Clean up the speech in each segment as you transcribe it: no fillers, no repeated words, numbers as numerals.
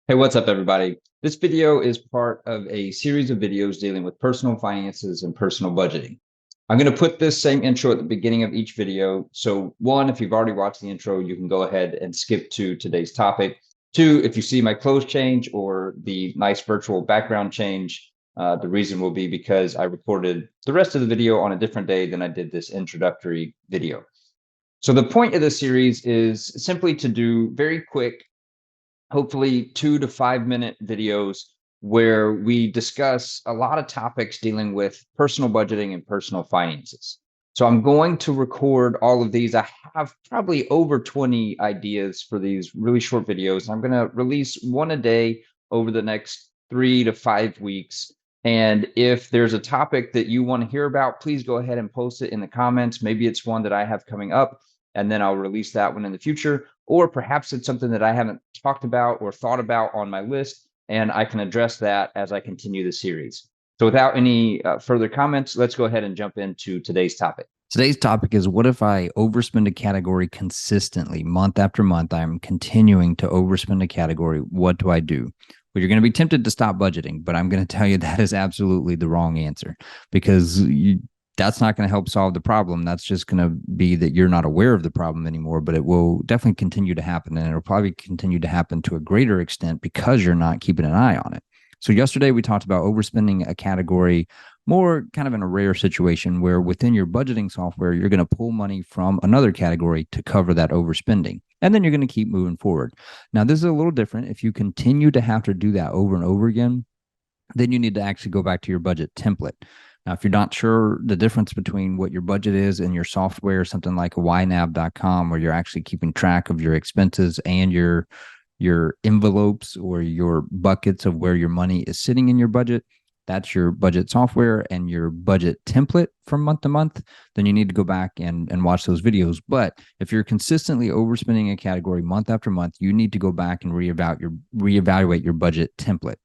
Hey, what's up, everybody? This video is part of a series of videos dealing with personal finances and personal budgeting. I'm going to put this same intro at the beginning of each video. So one, if you've already watched the intro, you can go ahead and skip to today's topic. Two, if you see my clothes change or the nice virtual background change, the reason will be because I recorded the rest of the video on a different day than I did this introductory video. So the point of this series is simply to do very quick, hopefully 2 to 5 minute videos where we discuss a lot of topics dealing with personal budgeting and personal finances. So I'm going to record all of these. I have probably over 20 ideas for these really short videos. I'm going to release one a day over the next 3 to 5 weeks. And if there's a topic that you want to hear about, please go ahead and post it in the comments. Maybe it's one that I have coming up, and then I'll release that one in the future. Or perhaps it's something that I haven't talked about or thought about on my list, and I can address that as I continue the series. So without any further comments, let's go ahead and jump into today's topic. Today's topic is, what if I overspend a category consistently, month after month? I'm continuing to overspend a category. What do I do? Well, you're going to be tempted to stop budgeting, but I'm going to tell you that is absolutely the wrong answer, because that's not going to help solve the problem. That's just going to be that you're not aware of the problem anymore, but it will definitely continue to happen, and it'll probably continue to happen to a greater extent because you're not keeping an eye on it. So yesterday we talked about overspending a category more kind of in a rare situation where within your budgeting software, you're going to pull money from another category to cover that overspending. And then you're going to keep moving forward. Now, this is a little different. If you continue to have to do that over and over again, then you need to actually go back to your budget template. Now, if you're not sure the difference between what your budget is and your software, something like ynab.com, where you're actually keeping track of your expenses and your envelopes or your buckets of where your money is sitting in your budget, that's your budget software and your budget template from month to month, then you need to go back and watch those videos. But if you're consistently overspending a category month after month, you need to go back and reevaluate your budget template,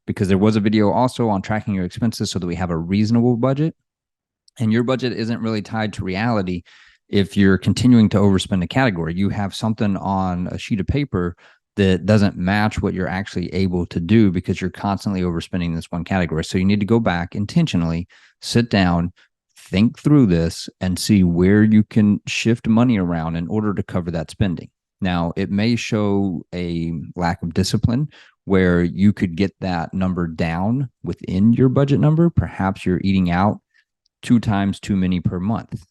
because there was a video also on tracking your expenses so that we have a reasonable budget, and your budget isn't really tied to reality. If you're continuing to overspend a category, you have something on a sheet of paper that doesn't match what you're actually able to do because you're constantly overspending this one category. So you need to go back intentionally, sit down, think through this, and see where you can shift money around in order to cover that spending. Now, it may show a lack of discipline where you could get that number down within your budget number. Perhaps you're eating out 2 times too many per month.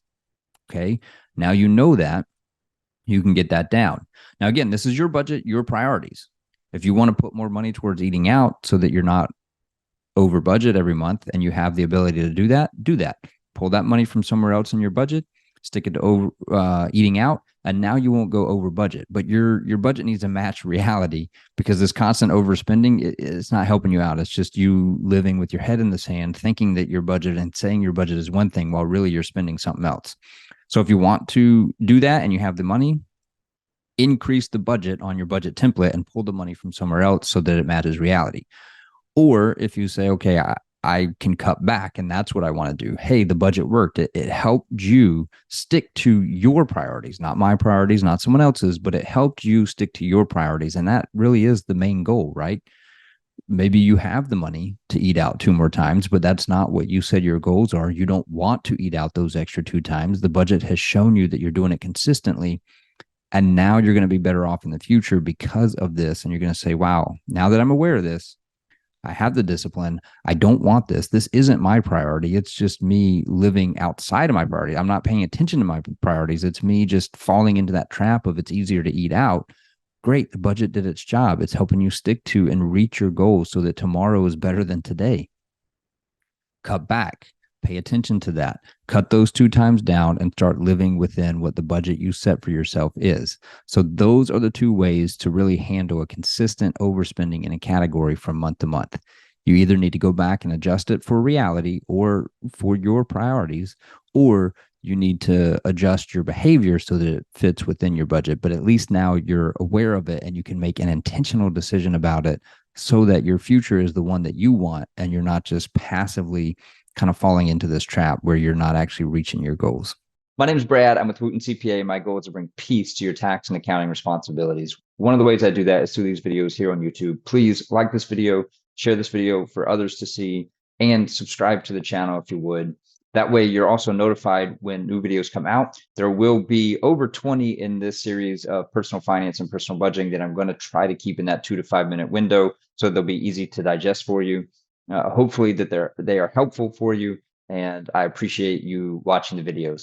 Okay. Now you know that you can get that down. Now, again, this is your budget, your priorities. If you want to put more money towards eating out so that you're not over budget every month and you have the ability to do that, do that. Pull that money from somewhere else in your budget, stick it to eating out, and now you won't go over budget. But your budget needs to match reality, because this constant overspending, it's not helping you out. It's just you living with your head in the sand, thinking that your budget and saying your budget is one thing while really you're spending something else. So if you want to do that and you have the money, increase the budget on your budget template and pull the money from somewhere else so that it matches reality. Or if you say, okay, I can cut back and that's what I want to do. Hey, the budget worked. It helped you stick to your priorities, not my priorities, not someone else's, but it helped you stick to your priorities. And that really is the main goal, right? Maybe you have the money to eat out 2 more times, but that's not what you said your goals are. You don't want to eat out those extra 2 times. The budget has shown you that you're doing it consistently. And now you're going to be better off in the future because of this. And you're going to say, wow, now that I'm aware of this, I have the discipline. I don't want this. This isn't my priority. It's just me living outside of my priority. I'm not paying attention to my priorities. It's me just falling into that trap of it's easier to eat out. Great. The budget did its job. It's helping you stick to and reach your goals so that tomorrow is better than today. Cut back. Pay attention to that. Cut those 2 times down and start living within what the budget you set for yourself is. So those are the 2 ways to really handle a consistent overspending in a category from month to month. You either need to go back and adjust it for reality or for your priorities, or you need to adjust your behavior so that it fits within your budget. But at least now you're aware of it and you can make an intentional decision about it so that your future is the one that you want, and you're not just passively kind of falling into this trap where you're not actually reaching your goals. My name is Brad. I'm with Wooten CPA. My goal is to bring peace to your tax and accounting responsibilities. One of the ways I do that is through these videos here on YouTube. Please like this video, share this video for others to see, and subscribe to the channel if you would. That way you're also notified when new videos come out. There will be over 20 in this series of personal finance and personal budgeting that I'm going to try to keep in that 2 to 5 minute window, so they'll be easy to digest for you. Hopefully that they are helpful for you, and I appreciate you watching the videos.